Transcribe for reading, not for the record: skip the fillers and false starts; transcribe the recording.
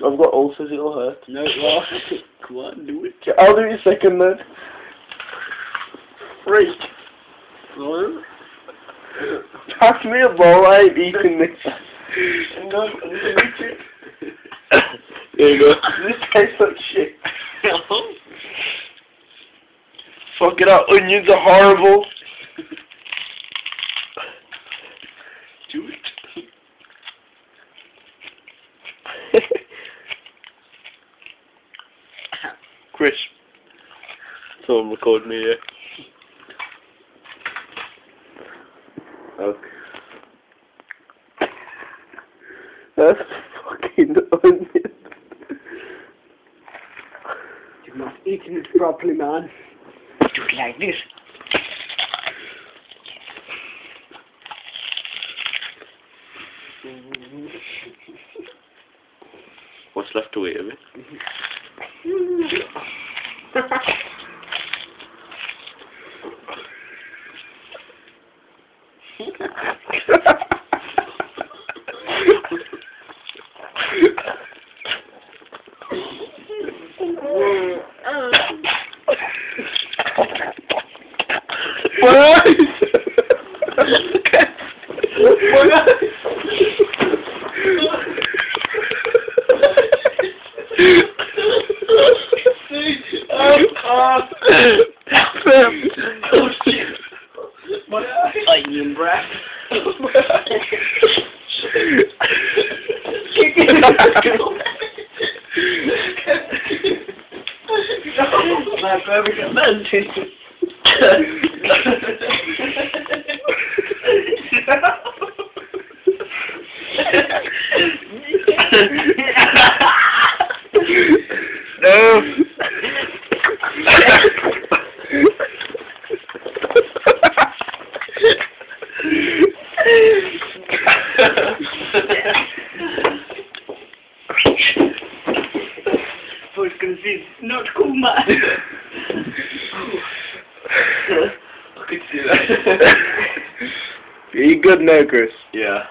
I've got ulcers, it'll hurt. No, it won't. Come on, do it. I'll do it second then. Freak. What? Pass me a bowl, I ain't eating this. No, I'm gonna eat it. There you go. This tastes like shit. Fuck it out, onions are horrible. Do it. Chris. Someone record me here. Okay. That's fucking onion. You're not eating it properly, man. Do it like this. What's left to eat of it? Onion breath. My perfect advantage. No. I was going to say, not cool, man. I could see that. You good now, Chris? Yeah.